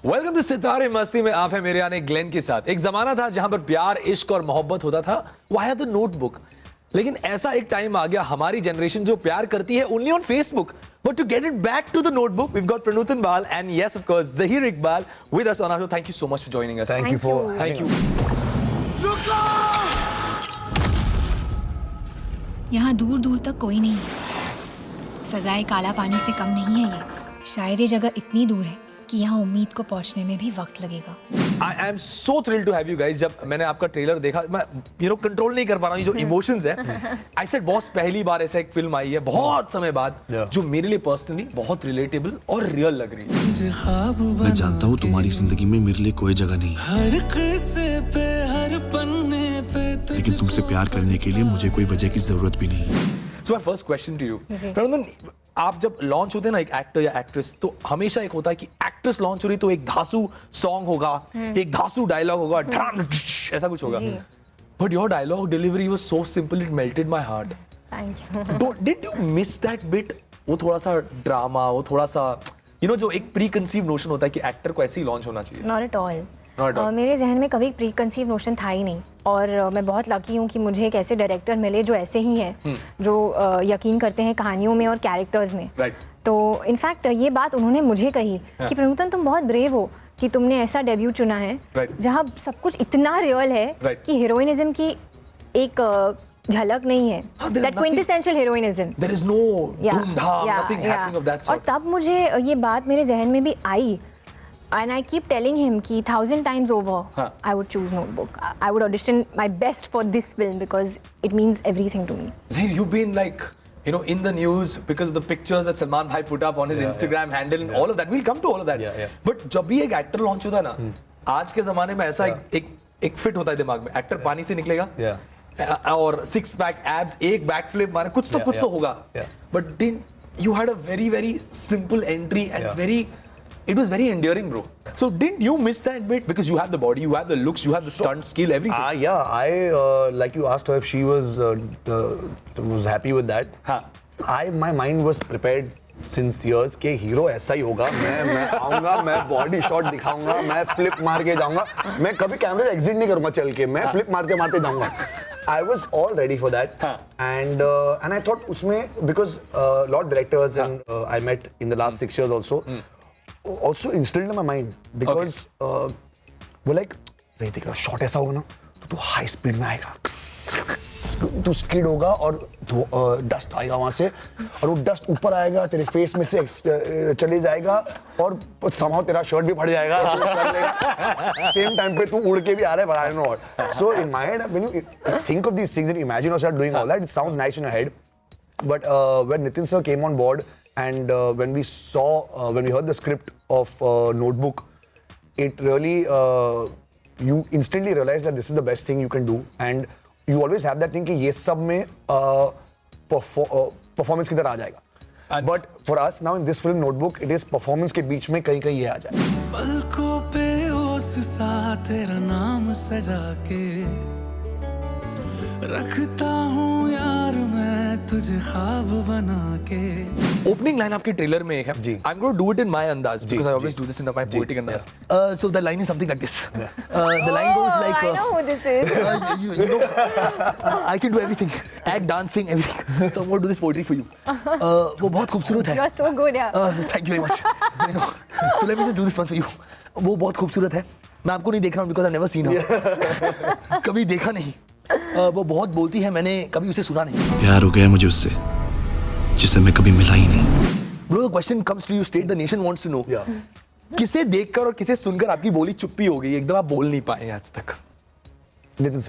Welcome to सितारे मस्ती में आप है मेरे यानी ग्लेन के साथ। एक जमाना था जहां पर प्यार, इश्क और मोहब्बत होता था। Via the notebook. लेकिन ऐसा एक टाइम आ गया, हमारी जनरेशन जो प्यार करती है only on Facebook. But to get it back to the notebook, we've got Pranutan Bal and yes, of course, Zahir Iqbal with us on our show. Thank you so much for joining us. Thank you. यहाँ दूर दूर तक कोई नहीं है। सजाए काला पानी से कम नहीं है ये। शायद ये जगह इतनी दूर है कि यहाँ उम्मीद को पहुँचने में भी वक्त लगेगा। I am so thrilled to have you guys. जब मैंने आपका ट्रेलर देखा, मैं कंट्रोल नहीं कर पा रहा हूँ, ये जो इमोशंस है। I said बॉस, पहली बार ऐसा एक फिल्म आई है बहुत समय बाद जो मेरे लिए पर्सनली बहुत रिलेटेबल और रियल लग रही है। मैं जानता हूँ तुम्हारी जिंदगी में मेरे लिए कोई जगह नहीं, लेकिन तुमसे प्यार करने के लिए मुझे कोई वजह की जरूरत भी नहीं। So my first question to you, प्रनंदन, आप जब लॉन्च होते हैं ना एक एक्टर या एक्ट्रेस, तो हमेशा एक होता है कि एक्ट्रेस लॉन्च हो रही तो एक धांसू सॉन्ग होगा, एक धांसू डायलॉग होगा, ऐसा कुछ होगा। But your dialogue delivery was so simple, it melted my heart. Thank you. Did you miss that bit? वो थोड़ा सा ड्रामा, वो थोड़ा सा जो एक प्री कंसीव नोशन होता है कि एक्टर को ऐसे ही लॉन्च होना चाहिए। Not at all. मेरे जहन में कभी प्री कंसीव नोशन था ही नहीं, और मैं बहुत लकी हूँ कि मुझे एक ऐसे डायरेक्टर मिले जो ऐसे ही हैं, जो यकीन करते हैं कहानियों में और कैरेक्टर्स में। तो इनफैक्ट ये बात उन्होंने मुझे कही कि प्रनुतन, तुम बहुत ब्रेव हो कि तुमने ऐसा डेब्यू चुना है जहाँ सब कुछ इतना रियल है कि हीरोइनिज्म की एक झलक नहीं है, that quintessential heroism. There is no धूम-धाम, nothing happening of that sort. और तब मुझे ये बात मेरे जहन में भी आई, and I keep telling him कि 1000 times over I would choose Notebook. I would audition my best for this film because it means everything to me. Zahir, you've been like, in the news because of the pictures that Salman Bhai put up on his Instagram handle and all of that. We'll come to all of that. But जब भी एक actor launch होता है ना, आज के जमाने में ऐसा एक फिट होता है दिमाग में, एक्टर पानी से निकलेगा और 6 पैक एब्स, एक बैक फ्लिप मारे, कुछ तो होगा। But you had a very very simple entry and it was very endearing, bro. So didn't you miss that bit because you have the body, you have the looks, you have the stunt skill, everything? I like you asked her if she was happy with that. My mind was prepared since years कि hero ऐसा ही होगा, मैं आऊँगा, मैं body shot दिखाऊंगा, मैं flip मार के जाऊँगा, मैं कभी कैमरे से एग्जिट नहीं करूँगा चल के, मैं फ्लिप मारते जाऊँगा। I was all ready for that, and I thought उसमें because lot of directors and I met in the last 6 years also instilled in my mind because वो like देख शॉट ऐसा होगा ना तो तू हाई स्पीड में आएगा, तू स्किड होगा और डस्ट आएगा वहां से, और वो डस्ट ऊपर आएगा, तेरे फेस में से चले जाएगा और somehow तेरा शर्ट भी फट जाएगा, सेम टाइम पे तू उड़ के भी आ रहा है, I don't know what. So in my head, when you think of these things and imagine yourself doing all that, it sounds nice in your head. But when Nitin sir came on board and when we heard the script of Notebook, it really you instantly realize that this is the best thing you can do, and you always have that thing कि ये सब में performance की तरह आ जाएगा. But for us now in this film Notebook, it is performance के बीच में कहीं ये आ जाए. पलकों पे ओस सा तेरा नाम सजा के रखता हूँ यार मैं तुझे ख्वाब बना के. ओपनिंग लाइन आपके ट्रेलर में एक है. I'm going to do it in my andaz because I always do this in my poetic andaz. So the line is something like this. The line goes like, I know who this is. you know, I can do everything, act, dancing, everything. So I'm going to do this poetry for you. वो बहुत खूबसूरत है. You are so good, yeah. Thank you very much. So let me just do this one for you. वो बहुत खूबसूरत है. मैं आपको नहीं देख रहा हूँ because I've never seen her. कभी देखा नहीं. वो बहुत बोलती है, मैंने कभी उसे सुना नहीं. प्यार हो गया मुझे उससे जिसे मैं कभी मिला ही नहीं. Bro, the question comes to you, state the nation wants to know. किसे देखकर और किसे सुनकर आपकी बोली चुप्पी हो गई, एकदम आप बोल नहीं पाए आज तक? Nitin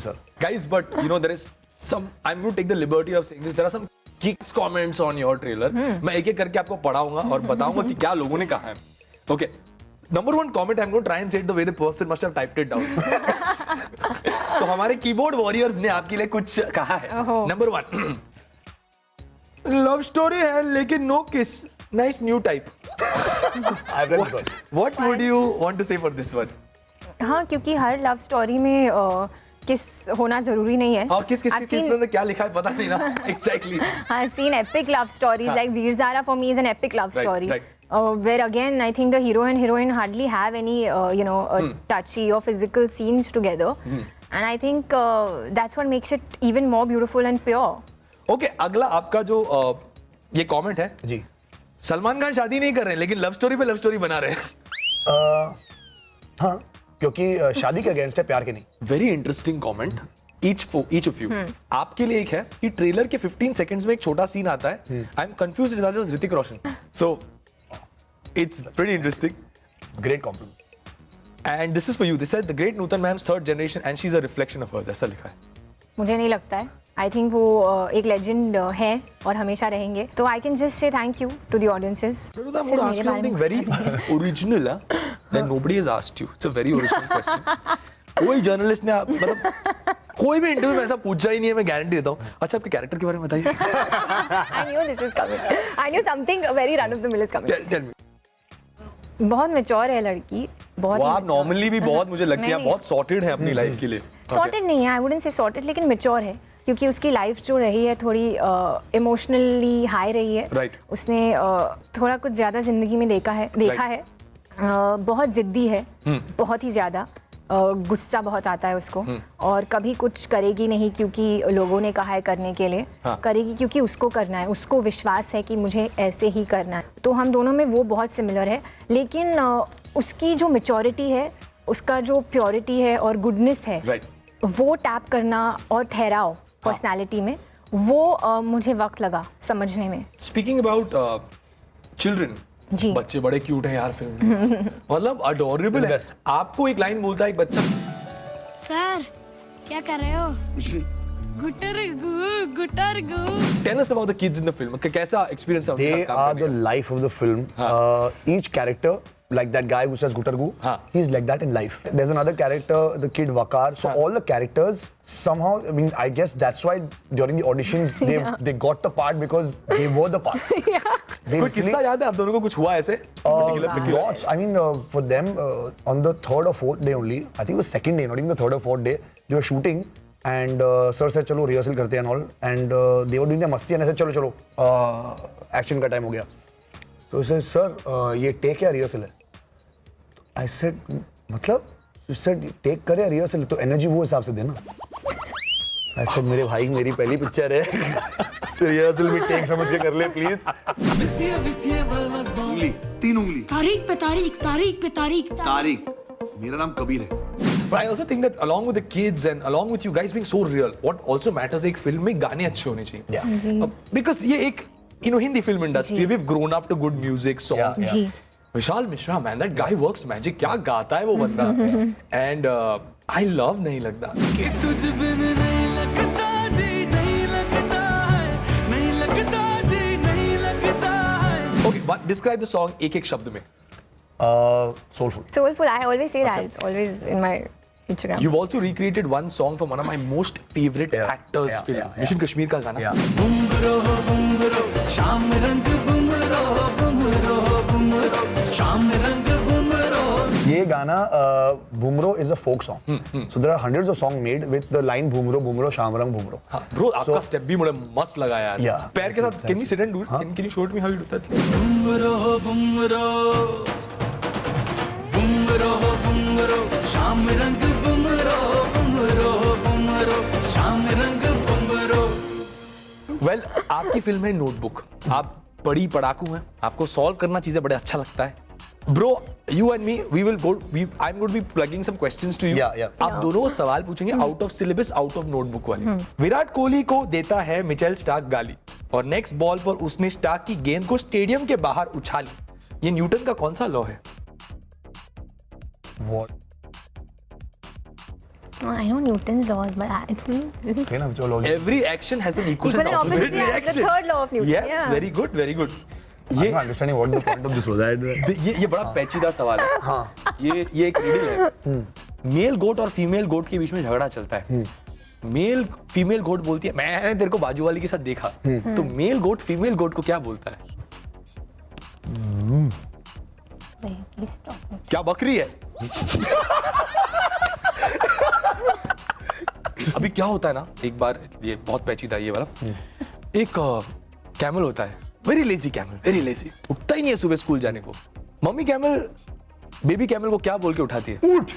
sir. Guys, but there is some, I'm going to take the liberty of saying this, there are some kicks comments on your trailer. मैं एक-एक करके आपको पढ़ाऊंगा और बताऊंगा कि क्या लोगों ने कहा है. Okay. Number 1 comment, I'm going to try and say it the way the person must have typed it down. तो हमारे कीबोर्ड वॉरियर्स ने आपके लिए कुछ कहा है. Number 1, लव स्टोरी है लेकिन नो किस, nice new type. What would you want to say for this one? हाँ, क्योंकि हर लव स्टोरी में किस होना जरूरी नहीं है. और किस में क्या लिखा है पता नहीं ना. Exactly. I've seen epic love stories like Veer Zara for me is an epic love story. where again I think the hero and heroine hardly have any touchy or physical scenes together, and I think that's what makes it even more beautiful and pure. Okay, अगला आपका जो ये comment है जी, सलमान खान शादी नहीं कर रहे हैं लेकिन लव स्टोरी पे लव स्टोरी बना रहे हैं। हाँ, क्योंकि शादी के अगेंस्ट है, प्यार के नहीं। Very interesting comment each of you. आपके लिए एक है कि ट्रेलर के 15 सेकंड्स में एक छोटा सीन आता है, I am confused that was Hrithik Roshan, so it's pretty interesting. Great compliment. And this is for you, this is the great Nutan ma'am's third generation and she is a reflection of hers, ऐसा लिखा है। मुझे नहीं लगता है, I think वो एक legend है और हमेशा रहेंगे, तो I can just say thank you to the audiences. Very original that nobody has asked you. It's a very original question. कोई जर्नलिस्ट ने मतलब कोई भी इंटरव्यू में ऐसा पूछा ही नहीं है, मैं गारंटी देता हूँ। अच्छा, आपके कैरेक्टर के बारे में बताइए। I knew this is coming. I knew something very run of the mill is coming. Tell me. बहुत मैच्योर है लड़की, बहुत। वो आप नॉर्मली भी बहुत, मुझे लगती है बहुत सॉर्टेड है अपनी लाइफ के लिए। सॉर्टेड नहीं है, आई वुडंट से सॉर्टेड, लेकिन मैच्योर है, क्योंकि उसकी लाइफ जो रही है थोड़ी इमोशनली हाई रही है। Right. उसने थोड़ा कुछ ज़्यादा जिंदगी में देखा है। बहुत जिद्दी है, बहुत ही ज़्यादा, गुस्सा बहुत आता है उसको, और कभी कुछ करेगी नहीं क्योंकि लोगों ने कहा है करने के लिए। हाँ. करेगी क्योंकि उसको करना है, उसको विश्वास है कि मुझे ऐसे ही करना है। तो हम दोनों में वो बहुत सिमिलर है, लेकिन उसकी जो मैच्योरिटी है, उसका जो प्योरिटी है और गुडनेस है, Right. वो टैप करना और ठहराव पर्सनालिटी में, वो मुझे वक्त लगा समझने में। स्पीकिंग अबाउट चिल्ड्रन, जी। बच्चे बड़े क्यूट हैं यार फिल्म में, मतलब अडोरेबल है। आपको एक लाइन बोलता है एक बच्चा, सर क्या कर रहे हो? Gutar Gu. Tell us about the kids in the film, कैसा एक्सपीरियंस है? They are the life of the film. Each character, like that guy who says Gutargu, he's like that in life. There's another character, the kid Wakar. So all the characters somehow, I mean, I guess that's why during the auditions they got the part because they were the part. कोई किस्सा याद है आप दोनों को, कुछ हुआ ऐसे? Lots. I mean, for them, on the third or fourth day only, I think it was second day, not even the third or fourth day, they were shooting. And sir said चलो rehearsal करते हैं and all, and they were doing their मस्ती, and I said चलो action का time हो गया। तो sir ये टेक या रिहर्सल है? I said मतलब said टेक करे या रिहर्सल, तो एनर्जी वो हिसाब से देना। I said मेरे भाई मेरी पहली पिक्चर है, रिहर्सल भी टेक समझ के कर ले प्लीज। उंगली, 3 उंगली, तारीख पे तारीख, तारीख पे तारीख, तारीख। मेरा नाम कबीर है। But I also think that along with the kids and along with you guys being so real, what also matters है एक फिल्म में गाने अच्छे होने चाहिए। Because ये एक Hindi film industry, we've grown up to good music songs। जी। Vishal Mishra, man, that guy works magic, क्या गाता है वो बंदा। And I love नहीं लगता। कि तुझ बिन नहीं लगता जी, नहीं लगता है, नहीं लगता जी, नहीं लगता है। Okay, but describe the song एक शब्द में। Soulful. I always say that. It's always in my Instagram. You've also recreated one song from one of my most favorite actors film, Mission Kashmir का गाना। बुमरो शाम रंग बुमरो शाम रंग बुमरो। ये गाना Bumro is a folk song. So there are hundreds of songs made with the line Bumro Bumro Sham Rang Bumro. हाँ, bro, आपका स्टेप भी मुझे मस्त लगा यार। Yeah. पैर के साथ, can we sit and do it? Can you show me how you do that? बुमरो बुमरो शाम रंग बुमरो शाम रंग बुमरो। Well, आपकी फिल्म है नोटबुक, आप बड़ी पढ़ाकू हैं, आपको सॉल्व करना चीजें बड़े अच्छा लगता है। Bro, you and me, I'm going to be plugging some questions to you. Yeah. आप दोनों सवाल पूछेंगे out of syllabus, out of notebook वाले। विराट कोहली को देता है मिचेल स्टार्क गाली, और नेक्स्ट बॉल पर उसने स्टार्क की गेंद को स्टेडियम के बाहर उछाली। ये न्यूटन का कौन सा लॉ है? What? I know Newton's laws, but Say na, चलो। Every action has an equal and Equal and opposite opposite reaction. reaction. The third law of Newton. Yes, Yeah. very good, very good. I'm not understanding what the point of this was. ये बड़ा पेचीदा सवाल है। हाँ। ये एक riddle है। Mail गोट और फीमेल गोट के बीच में झगड़ा चलता है। फीमेल गोट बोलती है मैंने तेरे को बाजू वाली के साथ देखा, तो मेल गोट फीमेल गोट को क्या बोलता है? Please stop. क्या बकरी है? अभी क्या होता है ना, एक बार ये बहुत पेचीदा ये वाला, एक कैमल होता है very lazy camel, very lazy, उठता ही नहीं है सुबह स्कूल जाने को। मम्मी कैमल बेबी कैमल को क्या बोल के उठाती है? उठ।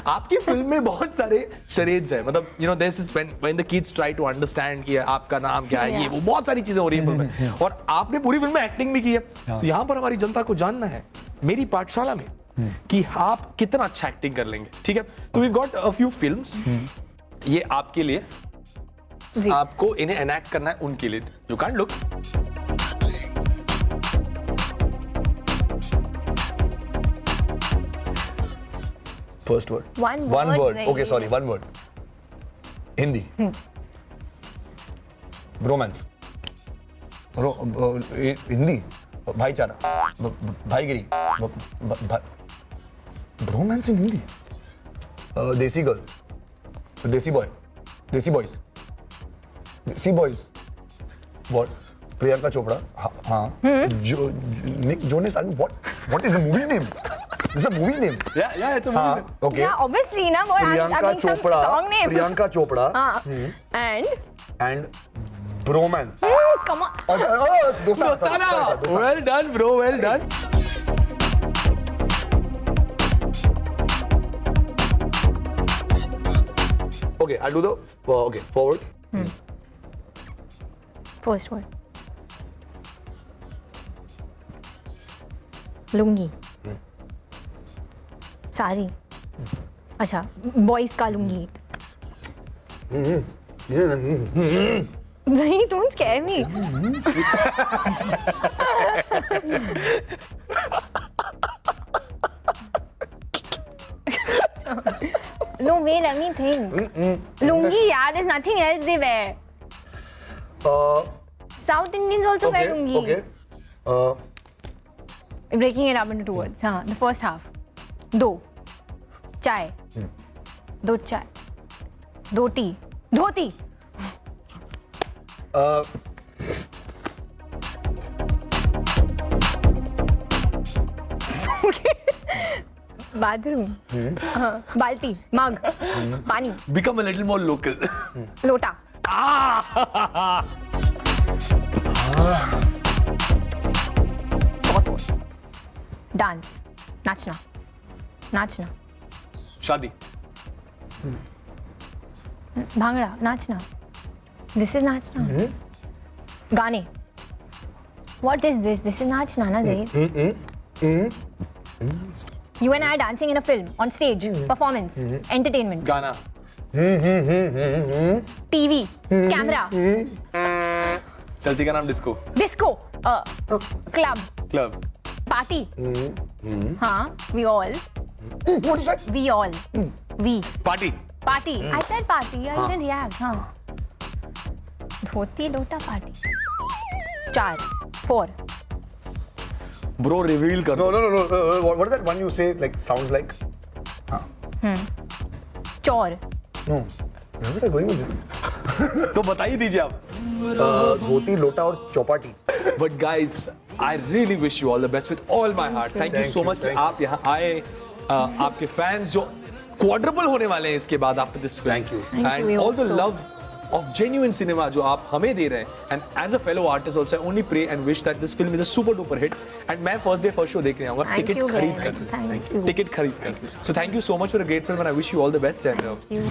आपकी फिल्म में बहुत सारे शरेड्स हैं, मतलब you know this is when the kids try to understand कि आपका नाम क्या है, ये वो बहुत सारी चीजें हो रही है फिल्म में, और आपने पूरी फिल्म में एक्टिंग भी की है। तो यहाँ पर हमारी जनता को जानना है मेरी पाठशाला में कि आप कितना अच्छा एक्टिंग कर लेंगे, ठीक है? तो we got a few films, ये आपके लिए, आपको इन्हें एनैक्ट करना है उनके लिए। You can't look. First word. One One word, word. नहीं. Okay, sorry. One word. Hindi. Romance. Hindi. भाईचारा. भाईगिरी. Romance in Hindi. Desi girl. Desi boy. Desi boys. Desi boys. What? Priyanka Chopra. हाँ. Jonas. What is the movie's name? This is a movie's name. Yeah, it's a movie. Okay. Yeah, obviously ना वो Priyanka Chopra. song name. Priyanka Chopra. हाँ. And bromance. come on. Dostana. Well done, bro. Well done. Okay, I'll do the forward. First word. Lungi. Sari. अच्छा, boys का लुंगी. नहीं, don't scare me. No, wait, let me think. Lungi, yeah, there's nothing else they wear. South Indians also wear lungi. Okay. Breaking it up into two words. हाँ, the first half. दो. चाय. दो चाय. दो T. धोती. Bathroom. बाल्टी. मग. पानी. Become a little more local. लोटा. Dance. नाचना. नाचना. शादी. भांगड़ा. नाचना. दिस इज नाचना. गाने. What is this? This is नाचना ना Zaid. You and I are dancing in a film, on stage, performance, entertainment, गाना. TV, camera, चलती का नाम disco. disco, club, club. party. हाँ, we all. What is that? We all. We. Party. Party. I said party. I didn't react. हाँ. धोती लोटा party. 4. 4. Bro reveal कर. No. What is that one you say like sounds like? चौर. No. Where was I going with this? तो बता ही दीजिए आप. धोती लोटा और Chowpatty. But guys, I really wish you all the best with all my heart. Thank you so much कि आप यहाँ आए. आपके fans जो quadruple होने वाले हैं इसके बाद after this film. Thank you. And all the love of genuine cinema जो आप हमें दे रहे हैं. And as a fellow artist also, I only pray and wish that this film is a super duper hit. And मैं first day first show देखने आऊँगा. Thank ticket you खरीद very कर. much. Thank you. टिकट खरीद कर. So thank you so much for a great film and I wish you all the best. And Thank you.